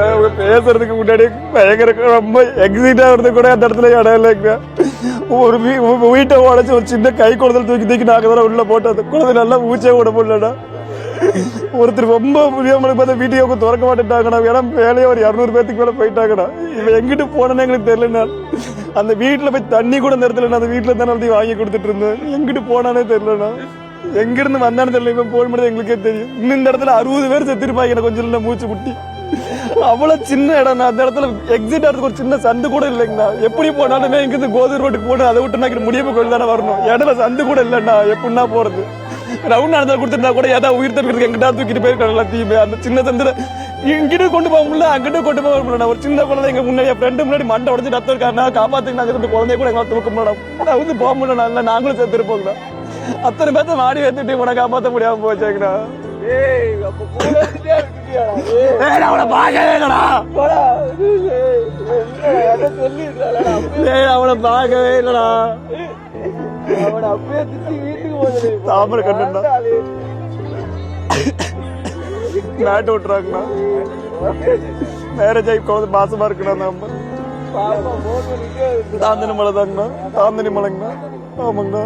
அவங்க பேசுறதுக்கு முன்னாடி பயங்கர ரொம்ப எக்ஸைட் ஆகுறது கூட அந்த இடத்துல இடம் இல்லைங்க. ஒரு வீட்டை உடச்சி ஒரு சின்ன கை குழந்தை தூக்கி நாங்கள் தான் உள்ள போட்டது. குழந்தை நல்லா மூச்சே விட முடியலடா. ஒருத்தர் ரொம்ப முடியாமல் பார்த்தா வீட்டையே திறக்க மாட்டேட்டாங்கடா. ஏன்னா வேலையை ஒரு 200 பேத்துக்கு மேலே போயிட்டாங்கடா. இவன் எங்கிட்டு போனேன்னு எங்களுக்கு தெரியலண்ணா. அந்த வீட்டில் போய் தண்ணி கூட இந்த இடத்துல அந்த வீட்டில் தானே வாங்கி கொடுத்துட்டு இருந்தேன். எங்கிட்டு போனானே தெரியலண்ணா. எங்கிருந்து வந்தானு தெரியல. இவன் போன் பண்ணி எங்களுக்கே தெரியும். இன்னும் இந்த இடத்துல 60 பேர் செத்துருப்பாங்க. எனக்கு கொஞ்சம் இல்லை மூச்சு முட்டி. அவ்வளவு சின்ன இடம். அந்த இடத்துல எக்ஸிட் ஆகிறதுக்கு ஒரு சின்ன சந்து கூட இல்லைங்கண்ணா. எப்படி போனாலுமே இங்கிருந்து கோதூர் ரோட்டுக்கு போட்டு அதை விட்டு நான் முடியப்ப கோயில் தானே வரணும். இடத்துல சந்து கூட இல்லைண்ணா. எப்படின்னா போறது ரவுண்ட் நடந்தா கொடுத்துருந்தா கூட ஏதாவது உயிர் தப்பிக்கிறதுக்கு எங்கிட்ட தூக்கிட்டு போயிருக்காங்க எல்லாத்தையுமே. அந்த சின்ன சந்திர இங்கிட்ட கொண்டு போக முடியல, அங்கிட்ட கொண்டு போக முடியல. ஒரு சின்ன குழந்தை எங்க முன்னாடி ஃப்ரெண்டு முன்னாடி மண்டை உடச்சு ரத்தம் இருக்காருன்னா காப்பாத்துக்கு நாங்க இருந்து குழந்தைய கூட எங்களை தூக்க முடியும். நான் வந்து போக முடியல. இல்லை நாங்களும் செத்துருப்போங்கண்ணா. அத்தனை பேர்த்த மாடி ஏற்றிட்டு கூட காப்பாற்ற முடியாம போச்சாங்கண்ணா. அவனை பார்க்கவே இல்லடா. அவனை பார்க்கவே இல்லடா. அவனை அப்படியே திட்டி வீட்டுக்கு போகுது. தாமரை கண்ணா நாட்டு விட்டுறாங்கண்ணா. மேரேஜ் ஆகி குழந்தை மாசமா இருக்குண்ணா. நம்ம தாந்தனி மலை தாங்கண்ணா. தாந்தனி மலைங்கண்ணா. ஆமாங்கண்ணா.